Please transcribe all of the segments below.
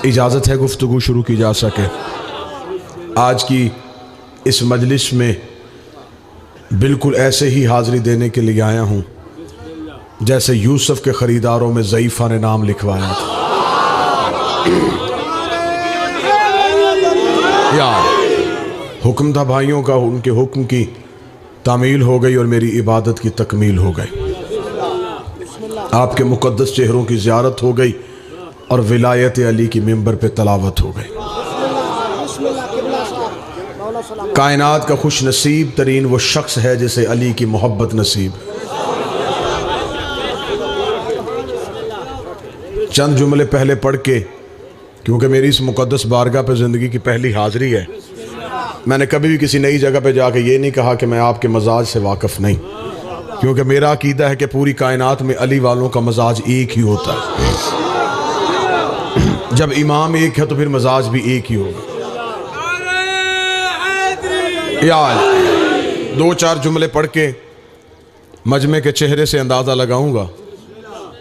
इजाज़त है गुफ्तगू शुरू की जा सके। आज की इस मजलिस में बिल्कुल ऐसे ही हाज़िरी देने के लिए आया हूँ जैसे यूसुफ के ख़रीदारों में ज़ईफ़ा ने नाम लिखवाया था। यार हुक्म था भाइयों का, उनके हुक्म की तामील हो गई और मेरी इबादत की तकमील हो गई। आपके मुक़द्दस चेहरों की ज़ियारत हो गई और विलायत अली की मिंबर पे तलावत हो गई। कायनात का खुश नसीब तरीन वो शख्स है जिसे अली की मोहब्बत नसीब। चंद जुमले पहले पढ़ के, क्योंकि मेरी इस मुक़द्दस बारगाह पे ज़िंदगी की पहली हाज़िरी है, मैंने कभी भी किसी नई जगह पे जाके ये नहीं कहा कि मैं आपके मजाज से वाकिफ़ नहीं, क्योंकि मेरा अकीदा है कि पूरी कायनात में अली वालों का मजाज एक ही होता है। जब इमाम एक है तो फिर मजाज भी एक ही होगा। यार दो चार जुमले पढ़ के मजमे के चेहरे से अंदाज़ा लगाऊंगा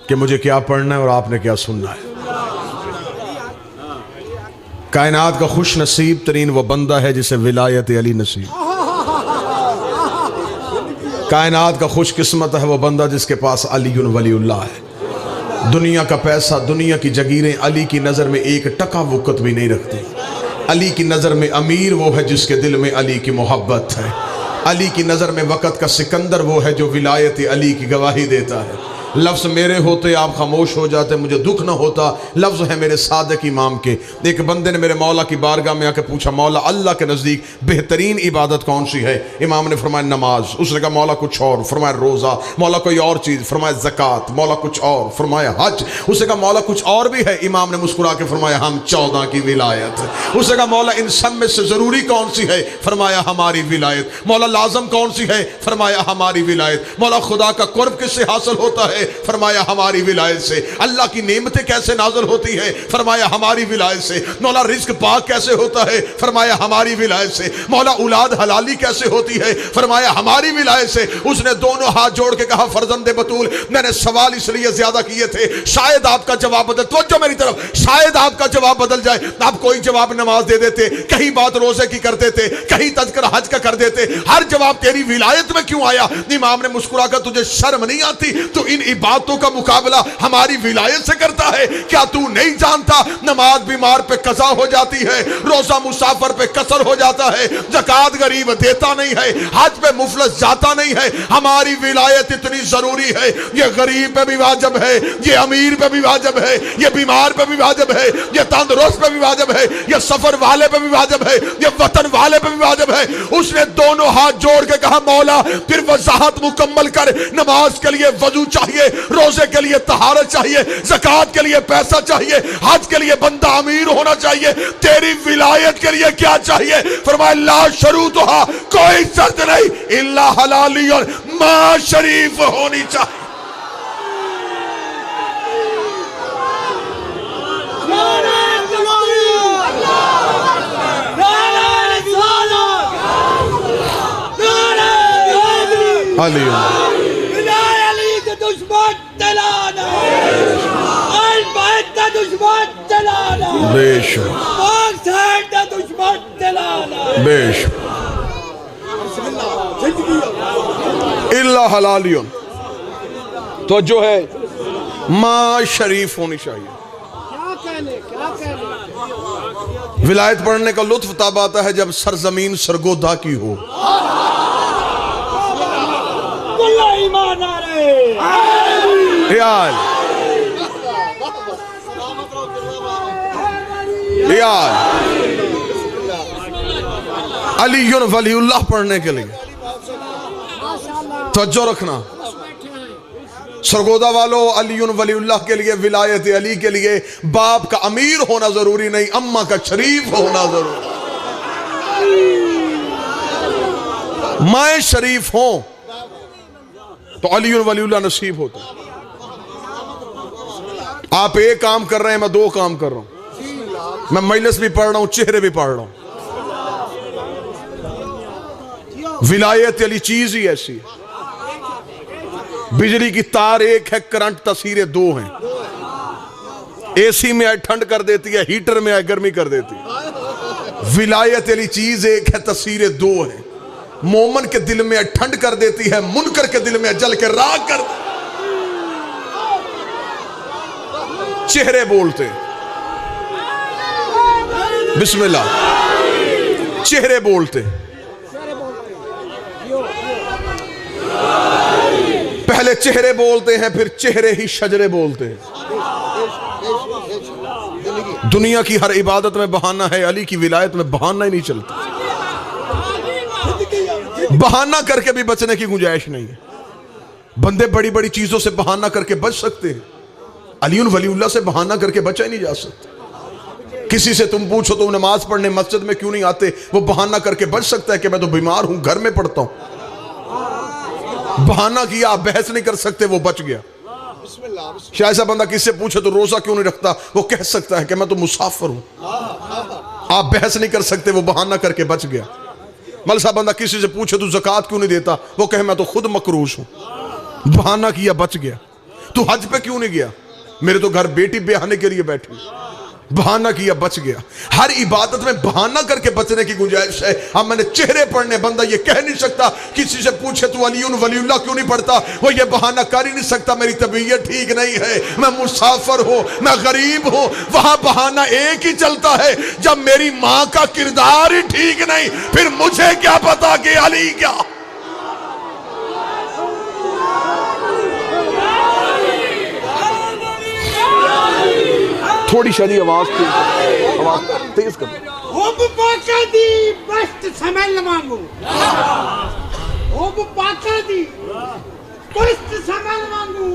कि मुझे क्या पढ़ना है और आपने क्या सुनना है। कायनात का खुश नसीब तरीन वो बंदा है जिसे विलायत अली नसीब। कायनात का खुश किस्मत है वो बंदा जिसके पास अली वलीउल्लाह है। दुनिया का पैसा, दुनिया की जगीरें अली की नज़र में एक टका वक़्त भी नहीं रखती। अली की नज़र में अमीर वो है जिसके दिल में अली की मोहब्बत है। अली की नज़र में वक़्त का सिकंदर वो है जो विलायत अली की गवाही देता है। लफ्ज़ मेरे होते आप खामोश हो जाते, मुझे दुख ना होता। लफ्ज़ है मेरे सादिक इमाम के। एक बंदे ने मेरे मौला की बारगाह में आके पूछा, मौला अल्लाह के नज़दीक बेहतरीन इबादत कौन सी है? इमाम ने फरमाया नमाज। उसने कहा मौला कुछ और, फरमाया रोज़ा। मौला कोई और चीज़, फरमाया ज़कात। मौला कुछ और, फरमाया हज। उसने कहा मौला कुछ और भी है? इमाम ने मुस्कुरा के फरमाया हम 14 की विलायत। उसने कहा मौला इन सब में से ज़रूरी कौन सी है? फरमाया हमारी विलायत। मौला लाज़म कौन सी है? फरमाया हमारी विलायत। मौला खुदा का कुर्ब किससे हासिल होता है? फरमाया हमारी विलायत से। अल्लाह की नेमतें कैसे नाज़िल होती है? फरमाया हमारी विलायत से। मौला रिज़्क़ पाक कैसे होता है? फरमाया हमारी विलायत से। मौला औलाद हलाली कैसे होती है? फरमाया हमारी विलायत से। उसने दोनों हाथ जोड़ के कहा फर्जंदे बतूल, मैंने सवाल इसलिए ज्यादा किए थे, शायद आपका जवाब बदल, तवज्जो मेरी तरफ, शायद आपका जवाब बदल जाए। आप कोई जवाब नमाज दे देते, कहीं बात रोजे की कर देते, कहीं तज़किरा हज का कर देते, हर जवाब तेरी विलायत में क्यों आया? इमाम ने मुस्कुरा कर, तुझे शर्म नहीं आती? तो इन इबादतों का मुकाबला हमारी विलायत से करता है? क्या तू नहीं जानता नमाज बीमार पे कज़ा हो जाती है, रोजा मुसाफिर पे कसर हो जाता है, ज़कात गरीब देता नहीं है, हज पे मुफलस जाता नहीं है। हमारी विलायत इतनी जरूरी है, ये गरीब पे भी वाजिब है, ये अमीर पे भी वाजिब है, ये बीमार पे भी वाजिब है, ये तंदुरुस्त पे भी वाजिब है, ये सफर वाले पे भी वाजिब है, ये वतन वाले पे भी वाजिब है। उसने दोनों हाथ जोड़ के कहा मौला फिर वजाहत मुकम्मल कर। नमाज के लिए वजू चाहिए, रोजे के लिए तहारत चाहिए, ज़कात के लिए पैसा चाहिए, हज के लिए बंदा अमीर होना चाहिए, तेरी विलायत के लिए क्या चाहिए? फरमाया ला शरूतुहा, कोई शर्त नहीं, इल्ला हलाली और मां शरीफ होनी चाहिए। अली इल्ला हलालियन, तो जो है मां शरीफ होनी चाहिए। विलायत पढ़ने का लुत्फ तब आता है जब सरजमीन सरगोदा की हो। यार अली वलीउल्लाह पढ़ने के लिए तवज्जो रखना। सरगोदा वालों, अली वलीउल्लाह के लिए, विलायत अली के लिए बाप का अमीर होना जरूरी नहीं, अम्मा का शरीफ होना जरूरी। माए शरीफ हो तो अली वलीउल्लाह नसीब होता है। आप एक काम कर रहे हैं, मैं दो काम कर रहा हूं। मैं मजलिस भी पढ़ रहा हूं, चेहरे भी पढ़ रहा हूं। विलायत अली चीज ही ऐसी है। बिजली की तार एक है, करंट तस्वीरें दो हैं। एसी में आए ठंड कर देती है, हीटर में आए गर्मी कर देती है। विलायत वाली चीज एक है, तस्वीरें दो है। मोमन के दिल में ठंड कर देती है, मुनकर के दिल में जल के राख कर। चेहरे बोलते, बिस्मिल्लाह, चेहरे बोलते। पहले चेहरे बोलते हैं, फिर चेहरे ही शजरे बोलते हैं। दुनिया की हर इबादत में बहाना है, अली की विलायत में बहाना ही नहीं चलता। बहाना करके भी बचने की गुंजाइश नहीं है। बंदे बड़ी बड़ी चीजों से बहाना करके बच सकते हैं, अली वलीउल्लाह से बहाना करके बचा ही नहीं जा सकता। किसी से तुम पूछो तुम नमाज पढ़ने मस्जिद में क्यों नहीं आते, वो बहाना करके बच सकता है कि मैं तो बीमार हूं, घर में पढ़ता हूं। बहाना किया, आप बहस नहीं कर सकते, वो बच गया। शायद ऐसा बंदा किससे पूछे तो रोजा क्यों नहीं रखता, वो कह सकता है कि मैं तो मुसाफिर हूं। आप बहस नहीं कर सकते, वो बहाना करके बच गया। मलसा बंदा किसी से पूछे तो ज़कात क्यों नहीं देता, वो कहे मैं तो खुद मकरूश हूं। बहाना किया, बच गया। तू हज पे क्यों नहीं गया, मेरे तो घर बेटी ब्याहने के लिए बैठी। बहाना किया, बच गया। हर इबादत में बहाना करके बचने की गुंजाइश है। अब मैंने चेहरे पढ़ने, बंदा ये कह नहीं सकता, किसी से पूछे तो अली वलीउल्लाह क्यों नहीं पढ़ता, वो ये बहाना कर ही नहीं सकता, मेरी तबीयत ठीक नहीं है, मैं मुसाफिर हूं, मैं गरीब हूं। वहां बहाना एक ही चलता है, जब मेरी मां का किरदार ही ठीक नहीं, फिर मुझे क्या पता कि अली क्या। थोड़ी शादी आवाज तेज कर। समझ मांगू समझ मांगू,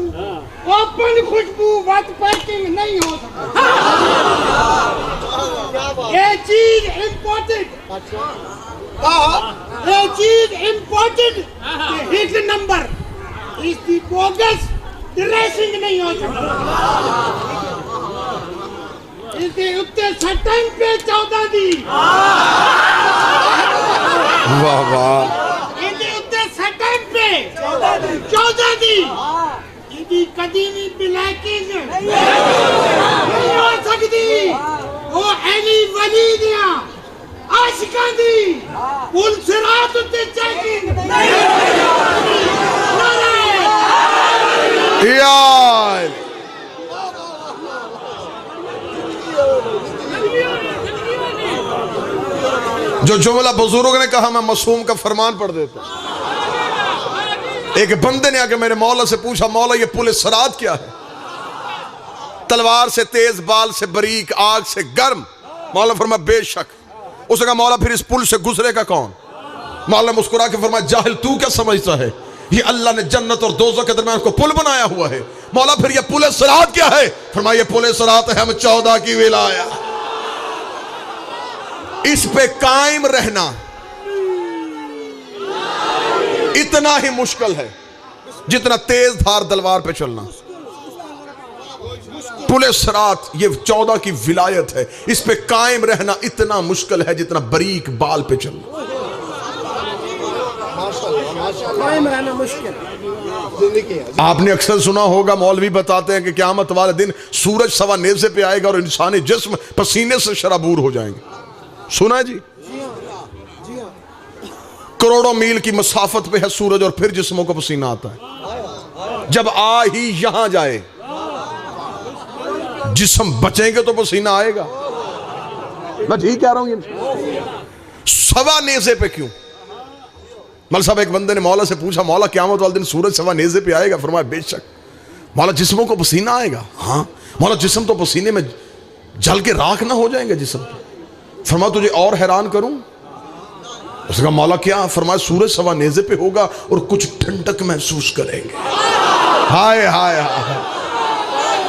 ओपन खुशबू वट पैकिंग नहीं हो सकता। ये चीज इम्पोर्टेंट, ये चीज इम्पोर्टेंट, एक नंबर इसकी बोगस ड्रेसिंग नहीं हो सकता। इसके उत्ते सटन पे 14 दी, वाह वाह, इसके उत्ते सटन पे 14 दी। इसकी कदीमी ब्लैकिंग नहीं हो सकती। वो अली वली दिया आशिकां दी पुल सिरात उत्ते चेकिंग यार। जो जुमला बुजुर्ग ने कहा मैं मासूम का फरमान पढ़ देता। एक बंदे ने आके मेरे मौला से पूछा, मौला ये पुल सिरात क्या है? तलवार से तेज, बाल से बारीक, आग से गर्म। मौला फरमा बेशक। उसने कहा मौला फिर इस पुल से गुजरेगा कौन? मौला मुस्कुरा के फरमा जाहिल तू क्या समझता है, ये अल्लाह ने जन्नत और दोज़ख के दरमियान को पुल बनाया हुआ है। मौला फिर ये पुल सिरात क्या है? फरमाया ये पुल सिरात है हम 14 की विलाया। इस पे कायम रहना इतना ही मुश्किल है जितना तेज धार तलवार पे चलना। पुल सिरात ये 14 की विलायत है, इस पे कायम रहना इतना मुश्किल है जितना बारीक बाल पे चलना। कायम रहना मुश्किल। आपने अक्सर सुना होगा मौलवी बताते हैं कि क़यामत वाले दिन सूरज सवा नेज़े पे आएगा और इंसानी जिस्म पसीने से शराबूर हो जाएंगे। सुना है जी? करोड़ों मील की मसाफत पे है सूरज और फिर जिस्मों को पसीना आता है। जब आ ही यहां जाए जिस्म बचेंगे तो पसीना आएगा। मैं ठीक कह रहा हूं? सवा नेज़े पे क्यों? मौला साहब एक बंदे ने मौला से पूछा, मौला क़यामत वाले दिन सूरज सवा नेज़े पे आएगा? फरमाया बेशक। मौला जिस्मों को पसीना आएगा? हाँ। मौला जिस्म तो पसीने में जल के राख ना हो जाएंगे जिस्म? फरमाया तुझे और हैरान करूं? उसने कहा मौला क्या? फरमाया सूरज सवा नेज़े पे होगा और कुछ ठंडक महसूस करेंगे। हाय हाय हाय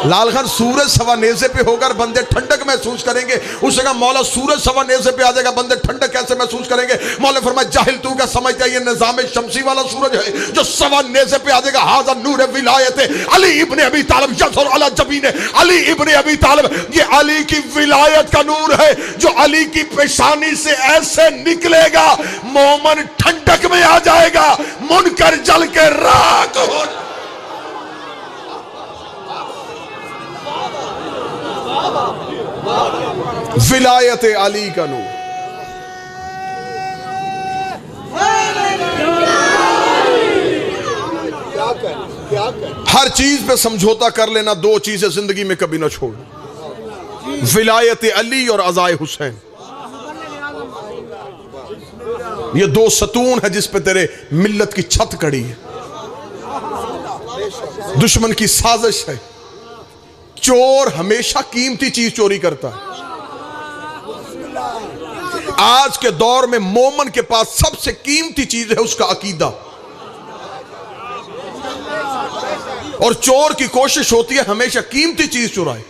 लाल खान, सूरज सवा नेज़े पे होगा और बंदे ठंडक महसूस करेंगे। उसने कहा मौला सूरज सवा नेज़े पे आ जाएगा, बंदे ठंडक कैसे महसूस करेंगे? मौला फरमाया जाहिल तू क्या समझता है ये निज़ाम शमसी वाला सूरज है जो सवा नेज़े पे आ जाएगा? हाज़ा नूर विलायत अली इब्ने अबी तालिब यज़हर अला जबीन अली इब्ने अबी तालिब। ये अली की विलायत का नूर है जो अली की पेशानी से ऐसे निकलेगा, मोमन ठंडक में आ जाएगा, मुनकर जल के राख हो। विलायत अली का नूर। हर चीज पे समझौता कर लेना, दो चीजें जिंदगी में कभी ना छोड़ना, विलायत अली और अज़ाए हुसैन। ये दो सतून है जिस पे तेरे मिल्लत की छत कड़ी है। दुश्मन की साजिश है, चोर हमेशा कीमती चीज चोरी करता है। आज के दौर में मोमन के पास सबसे कीमती चीज है उसका अकीदा, और चोर की कोशिश होती है हमेशा कीमती चीज चुराए।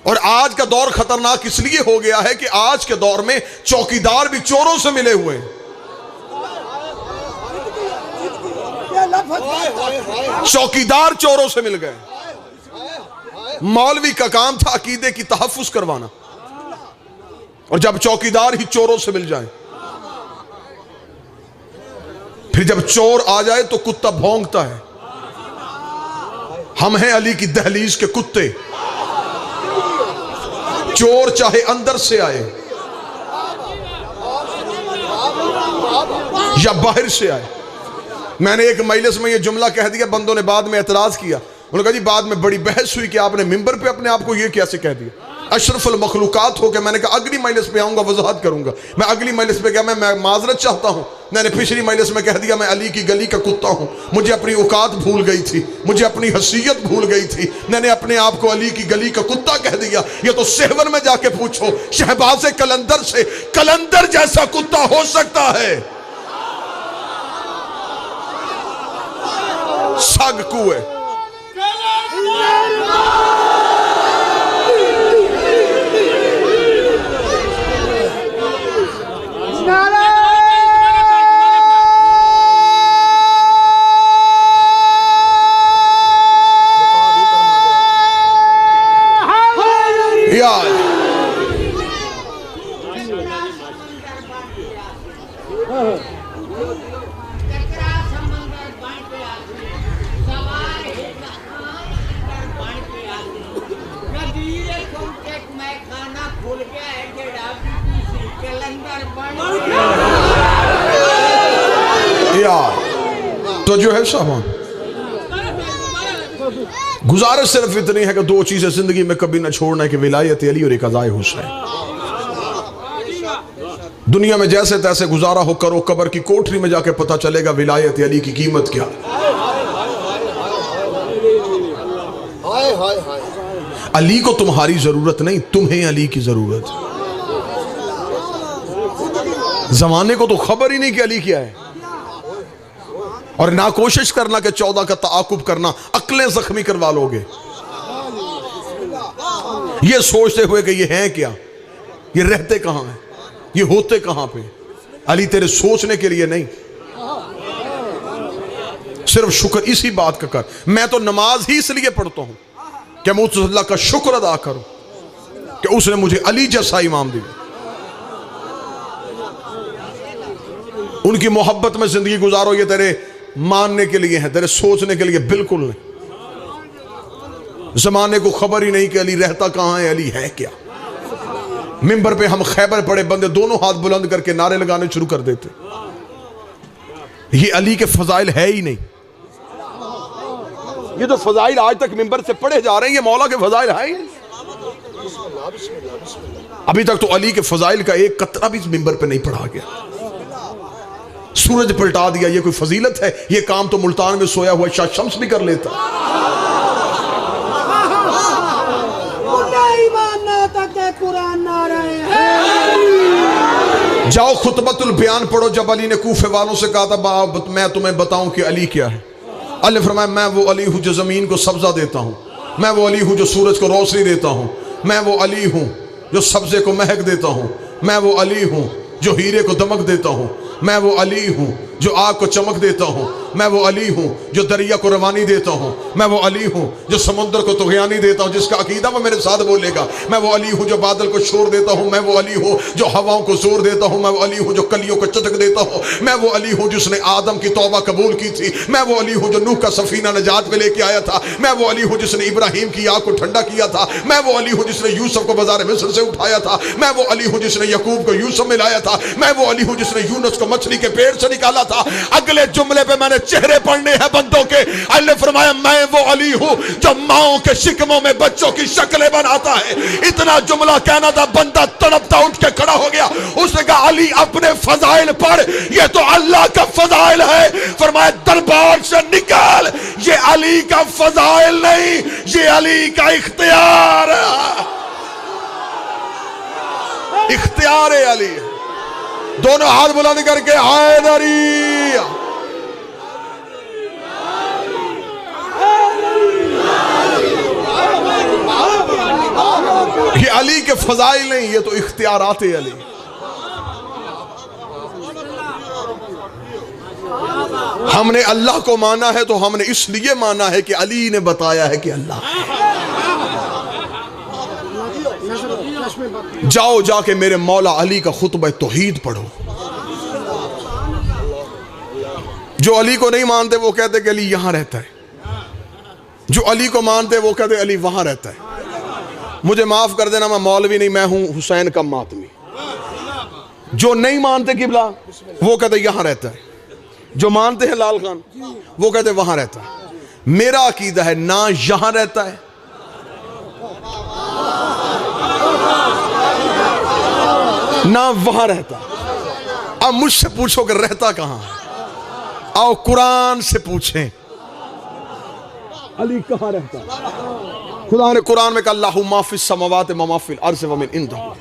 और आज का दौर खतरनाक इसलिए हो गया है कि आज के दौर में चौकीदार भी चोरों से मिले हुए हैं। चौकीदार चोरों से मिल गए। मौलवी का काम था अकीदे की तहफ्फुज करवाना, और जब चौकीदार ही चोरों से मिल जाए, फिर जब चोर आ जाए तो कुत्ता भौंकता है। हम हैं अली की दहलीज के कुत्ते। चोर चाहे अंदर से आए या बाहर से आए। मैंने एक मजलिस में ये जुमला कह दिया, बंदों ने बाद में एतराज किया। उन्होंने कहा जी बाद में बड़ी बहस हुई कि आपने मिंबर पे अपने आप को ये कैसे कह दिया, अशरफुल मखलूकात हो गया। मैंने कहा अगली मजलिस पे आऊंगा, वजाहत करूंगा। मैं अगली मजलिस पे गया, मैं माजरत चाहता हूं, मैंने पिछली मजलिस में कह दिया मैं अली की गली का कुत्ता हूं। मुझे अपनी औकात भूल गई थी, मुझे अपनी हसीयत भूल गई थी, मैंने अपने आप को अली की गली का कुत्ता कह दिया। ये तो सेवन में जाके पूछो शहबाज कलंदर से, कलंदर जैसा कुत्ता हो सकता है? सग कुए। तो जो है सामान गुजारिश सिर्फ इतनी है कि दो चीजें जिंदगी में कभी ना छोड़ना है कि विलायत अली और एक अज़ाए हुसैन। दुनिया में जैसे तैसे गुजारा हो करो, कब्र की कोठरी में जाके पता चलेगा विलायत अली की कीमत क्या है। अली को तुम्हारी जरूरत नहीं, तुम्हें अली की जरूरत है। जमाने को तो खबर ही नहीं कि अली क्या है, और ना कोशिश करना कि 14 का ताकुब करना, अक्लें जख्मी करवा लोगे ये सोचते हुए कि ये हैं क्या, ये रहते कहां हैं, ये होते कहां पे। अली तेरे सोचने के लिए नहीं, सिर्फ शुक्र इसी बात का कर। मैं तो नमाज ही इसलिए पढ़ता हूं कि मैं उस अल्लाह का शुक्र अदा करूं कि उसने मुझे अली जैसा इमाम दिया। उनकी मोहब्बत में जिंदगी गुजारो, ये तेरे मानने के लिए है, तेरे सोचने के लिए बिल्कुल नहीं। जमाने को खबर ही नहीं कि अली रहता कहां है, अली है क्या। मिंबर पे हम खैबर पड़े बंदे दोनों हाथ बुलंद करके नारे लगाने शुरू कर देते। ये अली के फजाइल है ही नहीं। ये तो फजाइल आज तक मिंबर से पढ़े जा रहे हैं, ये मौला के फजाइल है ही नहीं। अभी तक तो अली के फजाइल का एक कतरा भी मिंबर पे नहीं पढ़ा गया। सूरज पलटा दिया, ये कोई फजीलत है? ये काम तो मुल्तान में सोया हुआ शाह शम्स भी कर लेता। जाओ खुतबतुल बयान पढ़ो, जब अली ने कूफे वालों से कहा था मैं तुम्हें बताऊं कि अली क्या है। अली फरमाया मैं वो अली हूं जो जमीन को सब्जा देता हूं, मैं वो अली हूं जो सूरज को रोशनी देता हूं, मैं वो अली हूं जो सब्जे को महक देता हूं, मैं वो अली हूं जो हीरे को दमक देता हूं, मैं वो अली हूं जो आग को चमक देता हूं, मैं वो अली हूँ जो दरिया को रवानी देता हूँ, मैं वो अली हूँ जो समुद्र को तुग़यानी देता हूँ, जिसका अकीदा वो मेरे साथ बोलेगा। मैं वो अली हूँ जो बादल को शोर देता हूँ, मैं वो अली हूँ जो हवाओं को जोर देता हूँ, मैं वो अली हूँ जो कलियों को चटक देता हूँ, मैं वो अली हूँ जिसने आदम की तौबा कबूल की थी, मैं वो अली हूँ जो नूह का सफीना नजात में लेके आया था, मैं वो अली हूँ जिसने इब्राहिम की आग को ठंडा किया था, मैं वो अली हूँ जिसने यूसुफ को बाजार मिस्र से उठाया था, मैं वो अली हूँ जिसने यकूब को यूसुफ में लाया था, मैं वो अली हूँ जिसने यूनुस को मछली के पेट से निकाला था। अगले जुमले पे मैंने चेहरे पढ़ने हैं बंदों के। अल्लाह ने फरमाया मैं वो अली हूँ जो माओं के शिकमों में बच्चों की शक्लें बनाता है। इतना जुमला कहना था, बंदा तड़पता उठ के खड़ा हो गया। उसने कहा अली अपने फजाइल पढ़, ये तो अल्लाह का फजाइल है। फरमाया दरबार से निकाल, ये अली का फजाइल नहीं, ये अली का इख्तियार है। इख्तियार है अली। दोनों हाथ बुलंद करके हैदरी। ये अली के फजाइल नहीं, ये तो इख्तियारात है अली। हमने अल्लाह को माना है तो हमने इसलिए माना है कि अली ने बताया है कि अल्लाह है। जाओ जाके मेरे मौला अली का खुतबा तौहीद पढ़ो। जो अली को नहीं मानते वो कहते कि अली यहां रहता है, जो अली को मानते वो कहते अली वहां रहता है। मुझे माफ कर देना, मैं मौलवी नहीं, मैं हूं हुसैन का मातमी। जो नहीं मानते किबला वो कहते यहां रहता है, जो मानते हैं लाल खान वो कहते वहां रहता है। मेरा अकीदा है ना यहां रहता है ना वहां रहता। अब मुझसे पूछो कि रहता कहां है, आओ कुरान से पूछें अली कहां रहता। खुदा ने कुरान में कहा अल्लाहु माफिस समावात व माफिल अर्ज़ व मिन इंदहु।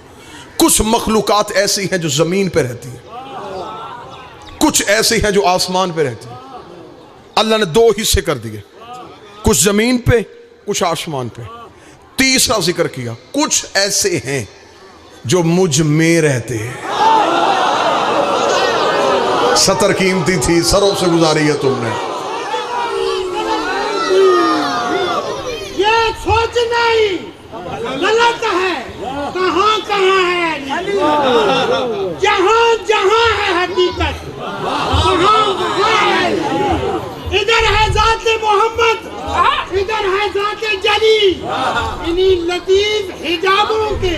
कुछ मखलूकात ऐसी हैं जो जमीन पे रहती है, कुछ ऐसी हैं जो आसमान पे रहती है। अल्लाह ने दो हिस्से कर दिए, कुछ जमीन पे कुछ आसमान पे। तीसरा जिक्र किया, कुछ ऐसे हैं जो मुझ में रहते हैं। सतर कीमती थी, सरों से गुजारी है तुमने। ये सोच नहीं गलत है। कहाँ कहाँ है जहाँ जहाँ है हकीकत, वहाँ वहाँ है। इधर है जाते मोहम्मद, इधर है जाते जली। इन्हीं लतीफ हिजाबों के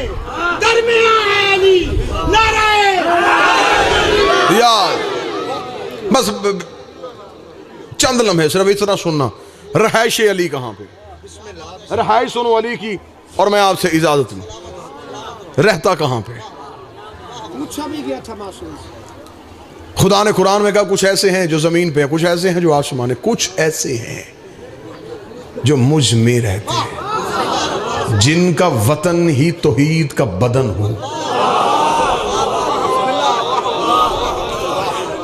दरमियान है अली। नारे यार बस चंद लम्हे सिर्फ इतना सुनना, रहायश अली कहां पे, रहायश सुनो अली की, और मैं आपसे इजाजत लूं, रहता कहां पे। पूछा भी गया था मासूम। खुदा ने कुरान में कहा कुछ ऐसे हैं जो जमीन पे हैं, कुछ ऐसे हैं जो आसमान है, कुछ ऐसे हैं जो मुझ में रहते हैं, जिनका वतन ही तौहीद का बदन हो।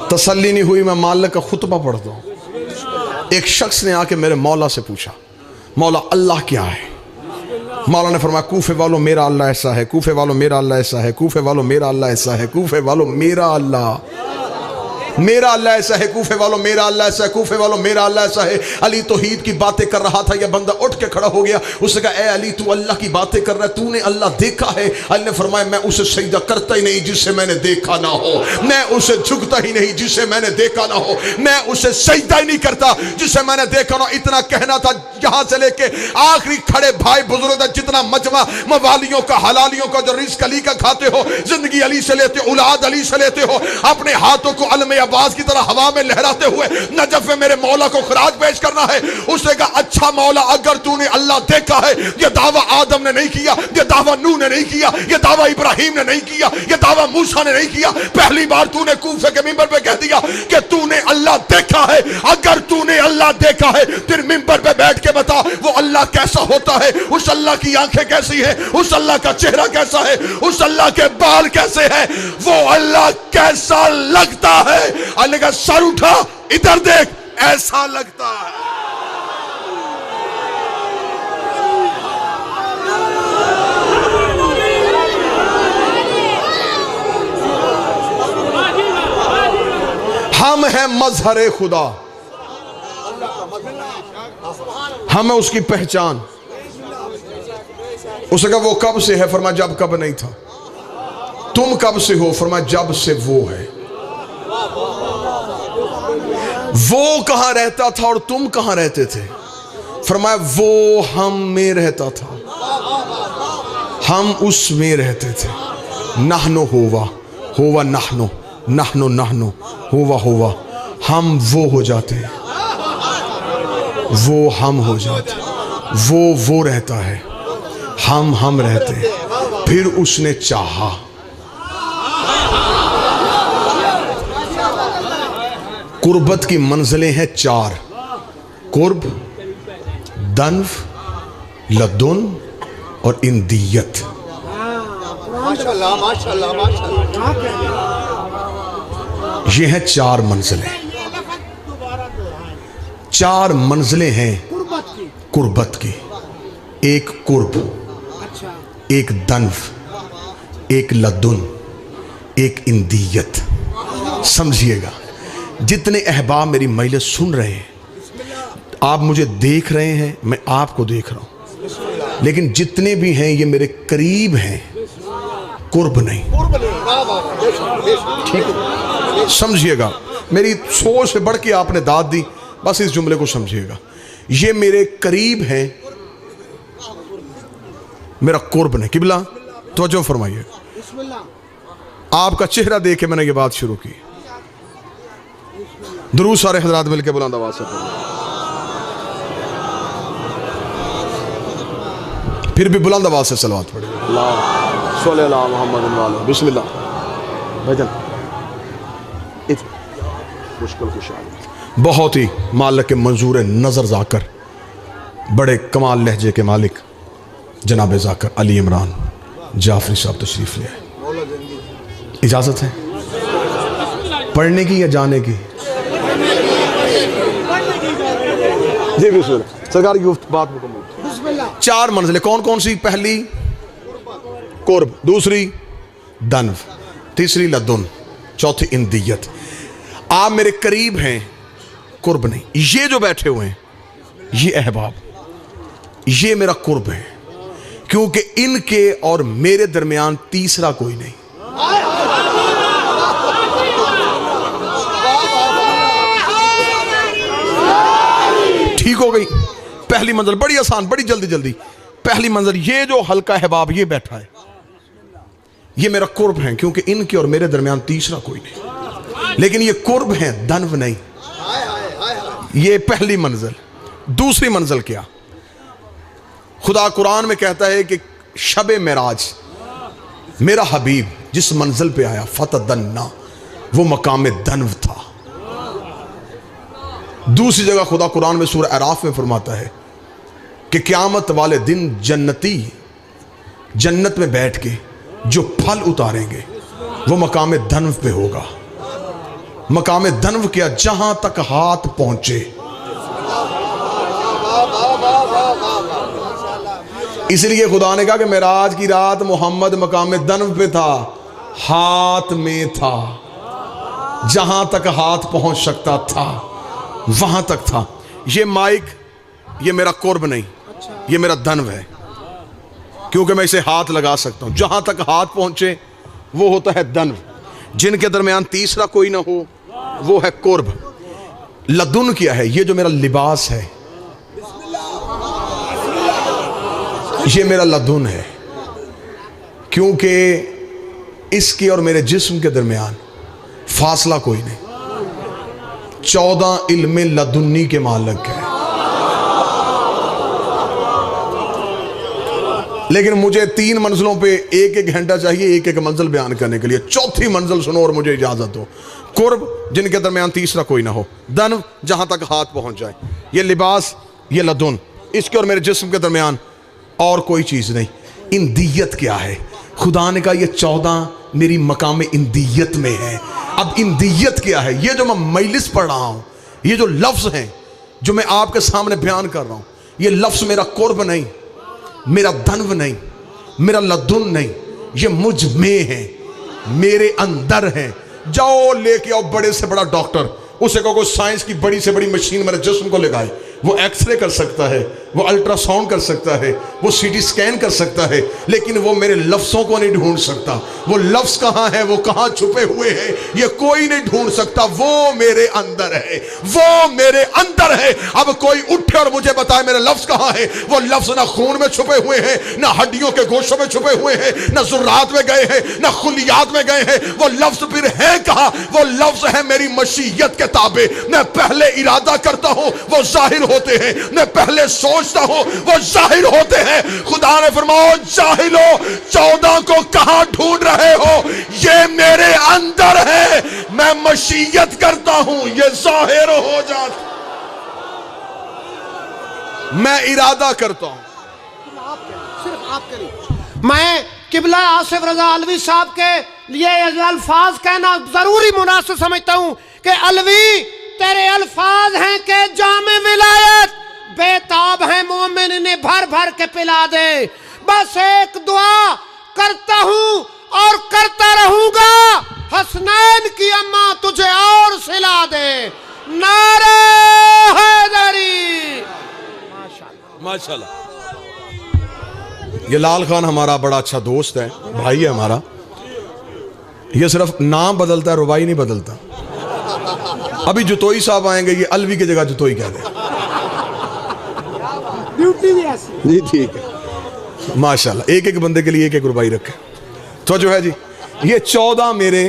तसल्ली नहीं हुई, मैं मालिक का खुतबा पढ़ता हूं। एक शख्स ने आके मेरे मौला से पूछा, मौला अल्लाह क्या है? मौला ने फरमाया कूफे वालों मेरा अल्लाह ऐसा है, कूफे वालों मेरा अल्लाह ऐसा है, कूफे वालों मेरा अल्लाह ऐसा है, कूफे वालों मेरा अल्लाह ऐसा है, कूफे वालों मेरा अल्लाह ऐसा है, कूफे वालों मेरा अल्लाह ऐसा है। अली तौहीद की बातें कर रहा था, यह बंदा उठ के खड़ा हो गया। उसने कहा ए अली तू अल्लाह की बातें कर रहा है, तूने अल्लाह देखा है? अली ने फरमाया मैं उसे सजदा करता ही नहीं जिसे मैंने देखा ना हो, मैं उसे झुकता ही नहीं जिसे मैंने देखा ना हो, मैं उसे सजदा ही नहीं करता जिसे मैंने देखा ना। इतना कहना था, यहां से लेके आखिरी खड़े भाई बुजुर्ग तक जितना मजमा मवालियों का हलालियों का जो रिस्क अली का खाते हो, जिंदगी अली से लेते हो, औलाद अली से लेते हो, अपने हाथों को अलम अब्बास की तरह हवा में लहराते हुए नजफ में मेरे मौला को खराज पेश करना है। उसने कहा अच्छा मौला अगर तूने अल्लाह देखा है, यह दावा आदम ने नहीं किया, यह दावा नूह ने नहीं किया, यह दावा इब्राहिम ने नहीं किया, यह दावा मूसा ने नहीं किया, पहली बार तूने कूफे के मिंबर पे कह दिया कि तूने अल्लाह देखा है। अगर तूने अल्लाह देखा है फिर मिंबर पे बैठ के बता वो अल्लाह कैसा होता है, उस अल्लाह की आंखें कैसी है, उस अल्लाह का चेहरा कैसा है, उस अल्लाह के बाल कैसे हैं, वो अल्लाह कैसा लगता है। अल्लाह का सर उठा, इधर देख, ऐसा लगता है। हम हैं मजहर खुदा, हम है उसकी पहचान। उसने कहा वो कब से है? फरमाया जब कब नहीं था। तुम कब से हो? फरमाया जब से वो है। वो कहां रहता था और तुम कहां रहते थे? फरमाया वो हम में रहता था, हम उसमें रहते थे। नहनो होवा, होवा नहनो, नहनो नहनो, होवा होवा। हम वो हो जाते, वो हम हो जाते। वो रहता है, हम रहते। फिर उसने चाहा। कुर्बत की मंजिलें हैं 4: कुर्ब, दन्व, लदुन और इंदियत। माशाल्लाह माशाल्लाह माशाल्लाह। ये हैं 4 मंजिलें। 4 मंजिलें हैं कुर्बत की। एक कुर्ब, एक दन्व, एक लदुन, एक इंदियत। समझिएगा, जितने अहबाब मेरी महिला सुन रहे हैं, आप मुझे देख रहे हैं, मैं आपको देख रहा हूं, लेकिन जितने भी हैं ये मेरे करीब हैं, कुर्ब नहीं। ठीक है, समझिएगा। मेरी सोच से बढ़ के आपने दाद दी, बस इस जुमले को समझिएगा। ये मेरे करीब हैं, मेरा कुर्ब नहीं। किबला तवज्जो फरमाइए। आपका चेहरा देख के मैंने ये बात शुरू की। दुरूद सारे हजरात मिलकर बुलंद आवाज से पढ़ें। फिर भी बुलंद आवाज से सलवात पढ़ें। अल्लाह सल्लल्लाहु अलैहि मुहम्मद वाले बिस्मिल्लाह। भजन मुश्किल खुशहाल, बहुत ही मालिक के मंजूर नजर जाकर, बड़े कमाल लहजे के मालिक जनाब जाकर अली इमरान जाफरी साहब तशरीफ ले आए। इजाजत है पढ़ने की या जाने की? जी बिस्मिल्लाह। सरकार की बात मुकम्मल। 4 मंजिलें कौन कौन सी? पहली कुर्ब, दूसरी दन्व, तीसरी लदुन, चौथी इंदियत। आप मेरे करीब हैं, कुर्ब नहीं। ये जो बैठे हुए हैं ये अहबाब, ये मेरा कुर्ब है, क्योंकि इनके और मेरे दरमियान तीसरा कोई नहीं। ठीक हो गई? पहली मंजिल बड़ी आसान, बड़ी जल्दी जल्दी। पहली मंजिल, ये जो हल्का अहबाब ये बैठा है, ये मेरा कुर्ब है, क्योंकि इनके और मेरे दरमियान तीसरा कोई नहीं। लेकिन ये कुर्ब है, दन्व नहीं। ये पहली मंजिल। दूसरी मंजिल क्या? खुदा कुरान में कहता है कि शबे मेराज मेरा हबीब जिस मंजिल पे आया, फतदन्ना, वो मकाम दन्व था। दूसरी जगह खुदा कुरान में सूरह अराफ में फरमाता है कि क़यामत वाले दिन जन्नती जन्नत में बैठ के जो फल उतारेंगे वो मकाम दन्व पे होगा। मकाम दन्व क्या? जहां तक हाथ पहुंचे। इसलिए खुदा ने कहा कि मेराज की रात मोहम्मद मकाम दन्व पे था, हाथ में था। जहां तक हाथ पहुंच सकता था वहां तक था। ये माइक, ये मेरा कुर्ब नहीं, ये मेरा दन्व है, क्योंकि मैं इसे हाथ लगा सकता हूं। जहां तक हाथ पहुंचे वो होता है दन्व। जिनके दरमियान तीसरा कोई ना हो वो है कुर्ब। लदुन क्या है? ये जो मेरा लिबास है, ये मेरा लदुन है, क्योंकि इसके और मेरे जिस्म के दरमियान फासला कोई नहीं। 14 इल्मे लदुन्नी के मालिक है। लेकिन मुझे 3 मंजिलों पे 1-1 घंटा चाहिए एक एक मंजिल बयान करने के लिए। चौथी मंजिल सुनो और मुझे इजाजत दो। कुर्ब, जिनके दरमियान तीसरा कोई ना हो। दन्व, जहां तक हाथ पहुंच जाए। ये लिबास, ये लदुन, इसके और मेरे जिस्म के दरमियान और कोई चीज नहीं। इंदियत क्या है? खुदा ने कहा ये 14 मेरी मकाम इंदियत में है। अब इंदियत क्या है? ये जो मैं मजलिस पढ़ रहा हूं, ये जो लफ्ज हैं जो मैं आपके सामने बयान कर रहा हूं, ये लफ्ज मेरा कुर्ब नहीं, मेरा दन्व नहीं, मेरा लदुन नहीं, ये मुझ में है, मेरे अंदर है। जाओ लेके आओ बड़े से बड़ा डॉक्टर, उसे कहो साइंस की बड़ी से बड़ी मशीन मेरे जिस्म को लगाए, वो एक्सरे कर सकता है, वो अल्ट्रासाउंड कर सकता है, वो सीटी स्कैन कर सकता है, लेकिन वो मेरे लफ्ज़ों को नहीं ढूंढ सकता। वो लफ्ज़ कहाँ है, वो कहाँ छुपे हुए हैं, ये कोई नहीं ढूंढ सकता। वो मेरे अंदर है, वो मेरे अंदर है। अब कोई उठे और मुझे बताए मेरे लफ्ज़ कहाँ है। वो लफ्ज़ ना खून में छुपे हुए हैं, ना हड्डियों के गोशों में छुपे हुए हैं, ना जुर्रात में गए हैं, ना खुलियात में गए हैं। वो लफ्ज़ फिर है कहाँ? वो लफ्ज़ है मेरी मशीयत के ताबे। मैं पहले इरादा करता हूँ, वो जाहिर होते हैं। मैं पहले सोचता हूँ, वो जाहिर होते हैं। खुदा ने फरमाया, जाहिलो 14 को कहां ढूंढ रहे हो? ये मेरे अंदर है। मैं मशीयत करता हूं, ये जाहिर हो जाता। मैं इरादा करता हूं। सिर्फ आप करें। मैं किबला आसिफ रजा अलवी साहब के लिए अल्फाज कहना जरूरी मुनासिब समझता हूं कि अलवी तेरे अल्फाज हैं कि जामे विलायत बेताब है, मोमिन ने भर भर के पिला दे। बस एक दुआ करता हूं और करता रहूंगा, हसनैन की अम्मा तुझे और सिला दे। नारे हैदरी। माशाल्लाह। ये लाल खान हमारा बड़ा अच्छा दोस्त है, भाई है हमारा। ये सिर्फ नाम बदलता है, रुबाई नहीं बदलता। अभी जुतोई साहब आएंगे, ये अलवी की जगह जुतोई कह दे। ड्यूटी भी ऐसी जी ठीक है, माशाल्लाह। एक एक बंदे के लिए एक एक रुबाई रखे। तो जो है जी, ये 14 मेरे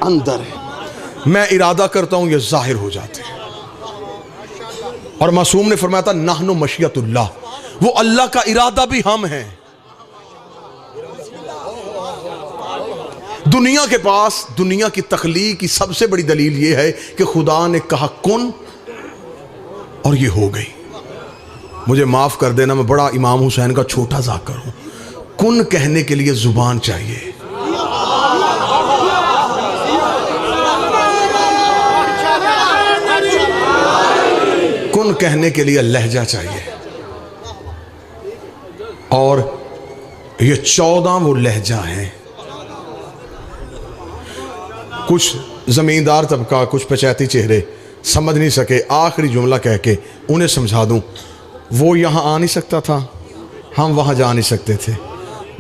अंदर है। मैं इरादा करता हूं, ये जाहिर हो जाते हैं। और मासूम ने फरमाया था, नाहनु मशियतुल्लाह, वो अल्लाह का इरादा भी हम हैं। दुनिया के पास दुनिया की तख्लीक की सबसे बड़ी दलील यह है कि खुदा ने कहा कुन और ये हो गई। मुझे माफ कर देना, मैं बड़ा इमाम हुसैन का छोटा जाकर हूं। कुन कहने के लिए जुबान चाहिए, कुन कहने के लिए लहजा चाहिए। और ये 14 वो लहजा हैं। कुछ जमींदार तबका, कुछ पंचायती चेहरे समझ नहीं सके। आखिरी जुमला कह के उन्हें समझा दूं, वो यहां आ नहीं सकता था, हम वहां जा नहीं सकते थे।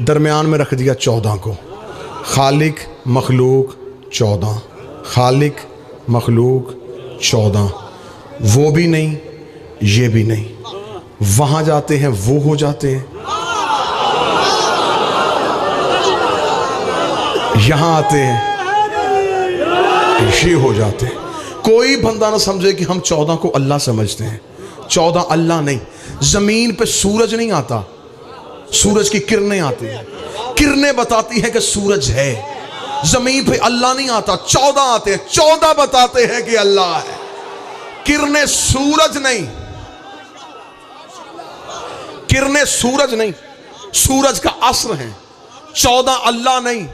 दरमियान में रख दिया 14 को। खालिक मखलूक 14, खालिक मखलूक 14। वो भी नहीं, ये भी नहीं। वहां जाते हैं, वो हो जाते हैं। यहां आते हैं, ये हो जाते हैं। कोई बंदा ना समझे कि हम 14 को अल्लाह समझते हैं। 14 अल्लाह नहीं। जमीन पे सूरज नहीं आता, सूरज की किरणें आती हैं। किरणें बताती हैं कि सूरज है। जमीन पे अल्लाह नहीं आता, 14 आते हैं। 14 बताते हैं कि अल्लाह है। किरणें सूरज नहीं, किरणें सूरज नहीं, सूरज का असर है। 14 अल्लाह नहीं,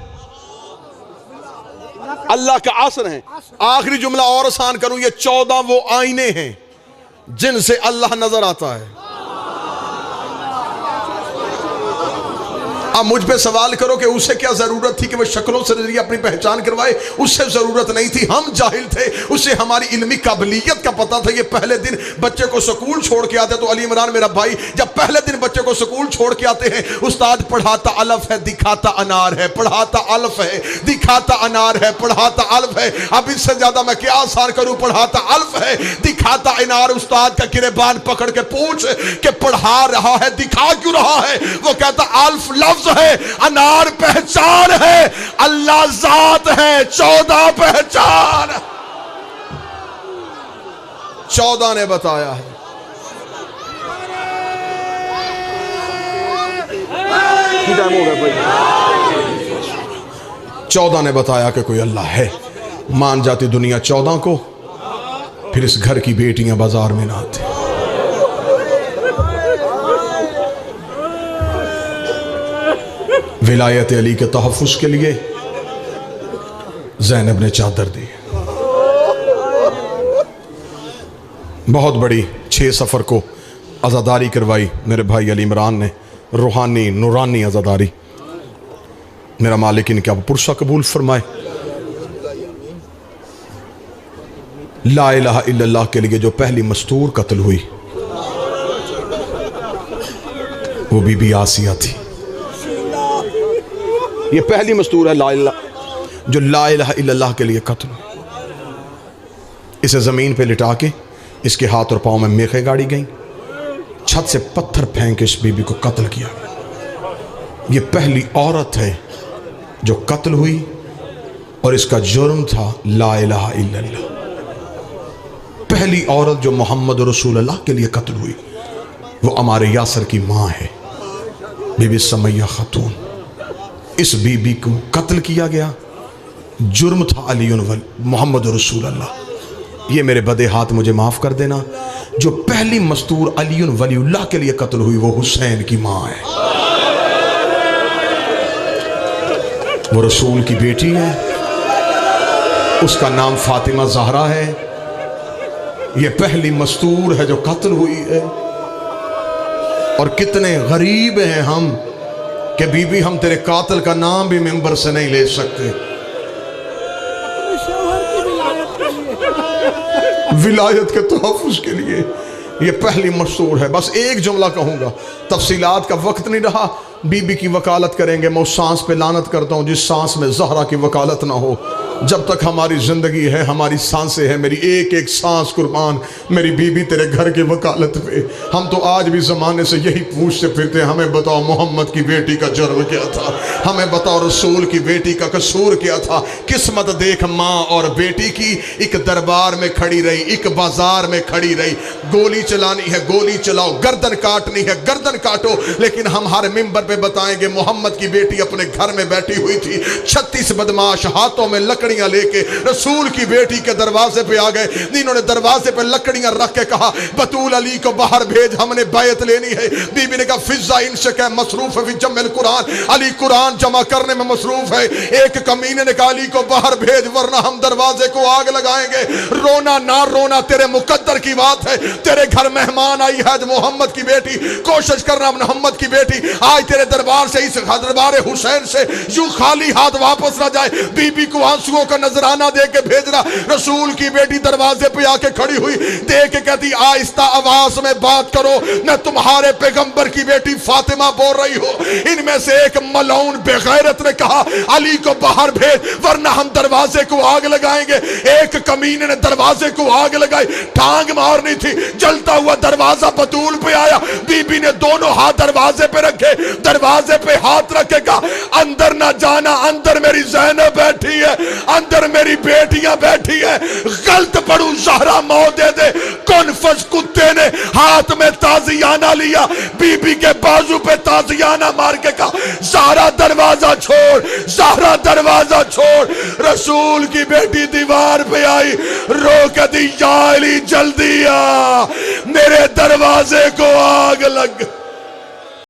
अल्लाह का असर है। आखिरी जुमला और आसान करूं, ये 14 वो आईने हैं जिनसे अल्लाह नजर आता है। अब मुझ पे सवाल करो कि उसे क्या जरूरत थी कि वह शक्लों से जरिए अपनी पहचान करवाए। उससे जरूरत नहीं थी, हम जाहिल थे। उसे हमारी इल्मी काबिलियत का पता था। ये पहले दिन बच्चे को स्कूल छोड़ के आते, तो अली इमरान मेरा भाई जब पहले दिन बच्चे को स्कूल छोड़ के आते हैं, उस्ताद पढ़ाता अलफ है, दिखाता अनार है, पढ़ाता अलफ है, दिखाता अनार है, पढ़ाता अलफ है। अब इससे ज्यादा मैं क्या आसान करूं? पढ़ाता अलफ है, दिखाता अनार। उस्ताद का गिरेबान पकड़ के पूछ के पढ़ा रहा है, दिखा क्यों रहा है? वो कहता अल्फ लफ्ज है, अनार पहचान है, अल्लाह जात है। 14 पहचान 14 ने बताया है। टाइम हो गया भाई। 14 ने बताया कि कोई अल्लाह है। मान जाती दुनिया 14 को, फिर इस घर की बेटियां बाजार में ना आती। विलायत अली के तहफ़्फ़ुज़ के लिए ज़ैनब ने चादर दी। बहुत बड़ी 6 सफ़र को आज़ादारी करवाई मेरे भाई अली इमरान ने। रूहानी नूरानी आज़ादारी। मेरा मालिक इनका पुरसा कबूल फरमाए। ला इलाहा इल्लल्लाह के लिए जो पहली मस्तूर कत्ल हुई, वो बीबी आसिया थी। ये पहली मस्तूर है ला इलाहा, जो ला इलाहा इल्लल्लाह के लिए कत्ल। इसे ज़मीन पे लिटा के इसके हाथ और पाँव में मेखें गाड़ी गई, छत से पत्थर फेंक के इस बीबी को कत्ल किया गया। ये पहली औरत है जो कत्ल हुई और इसका जुर्म था ला इलाहा इल्लल्लाह। पहली औरत जो मोहम्मद रसूलुल्लाह के लिए कत्ल हुई वो हमारे यासर की माँ है, बीबी समैया खातून। इस बीबी को कत्ल किया गया, जुर्म था अली मोहम्मद रसूलुल्लाह। ये मेरे बदे हाथ मुझे माफ़ कर देना। जो पहली मस्तूर अली वलीउल्लाह के लिए कत्ल हुई वो हुसैन की माँ है, वो रसूल की बेटी है, उसका नाम फातिमा ज़हरा है। ये पहली मस्तूर है जो कत्ल हुई है। और कितने गरीब हैं हम कि बीबी हम तेरे कातिल का नाम भी मिंबर से नहीं ले सकते। विलायत के तहफ़्फ़ुज़ के लिए ये पहली मस्तूर है। बस एक जुमला कहूँगा, तफसीलात का वक्त नहीं रहा। बीबी की वकालत करेंगे। मैं उस सांस पे लानत करता हूँ जिस सांस में ज़हरा की वकालत ना हो। जब तक हमारी ज़िंदगी है, हमारी सांसें हैं, मेरी एक एक सांस कुर्बान मेरी बीबी तेरे घर की वकालत पे। हम तो आज भी ज़माने से यही पूछते फिरते, हमें बताओ मोहम्मद की बेटी का जुर्म क्या था, हमें बताओ रसूल की बेटी का कसूर क्या था। किस्मत देख माँ और बेटी की, एक दरबार में खड़ी रही, एक बाजार में खड़ी रही। गोली चलानी है गोली चलाओ, गर्दन काटनी है गर्दन काटो, लेकिन हम हर मिंबर पे बताएंगे मोहम्मद की बेटी अपने घर में बैठी हुई थी। 36 बदमाश हाथों में लकड़ियां लेके रसूल की बेटी के दरवाजे पे आ गए। इन्होंने दरवाजे पे लकड़ियां रख के कहा बतूल अली को बाहर भेज, हमने बैत लेनी है। बीबी ने कहा फिजा इनसे क्या मसरूफ है जमल कुरान, अली कुरान जमा करने में मसरूफ है। एक कमीने ने कहा अली को बाहर भेज वरना हम दरवाजे को आग लगाएंगे। रोना ना रोना तेरे मुकद्दर की बात है, तेरे घर मेहमान आई है मोहम्मद की बेटी, कोशिश करना मोहम्मद की बेटी आज तेरे दरबार से, इस दरबार हुसैन से यूं खाली हाथ वापस ना जाए। बीबी को आंसुओं का नजराना दे के भेजना। रसूल की बेटी दरवाजे पे आके खड़ी हुई, देख के कहती आहिस्ता आवाज में बात करो, मैं तुम्हारे पैगंबर की बेटी फातिमा बोल रही हो। इनमें से एक मलऊन बेगैरत ने कहा अली को बाहर भेज वरना हम दरवाजे को आग लगाएंगे। एक कमीने ने दरवाजे को आग लगाई, टांग मारनी थी। जलता हुआ दरवाजा बतूल पे आया, बीबी ने दोनों हाथ दरवाजे पे रखे, दरवाजे पे हाथ रखेगा अंदर ना जाना, अंदर मेरी ज़ैनब बैठी है, अंदर मेरी बेटियां बैठी है। गलत पड़ू ज़हरा मौत दे दे। कौनफस कुत्ते ने हाथ में ताजियाना लिया, बीबी के बाजू पे ताजियाना मार के कहा ज़हरा दरवाजा छोड़, ज़हरा दरवाजा छोड़। रसूल की बेटी दीवार पे आई, रो के दी या अली जल्दी आ, मेरे दरवाजे को आग लग।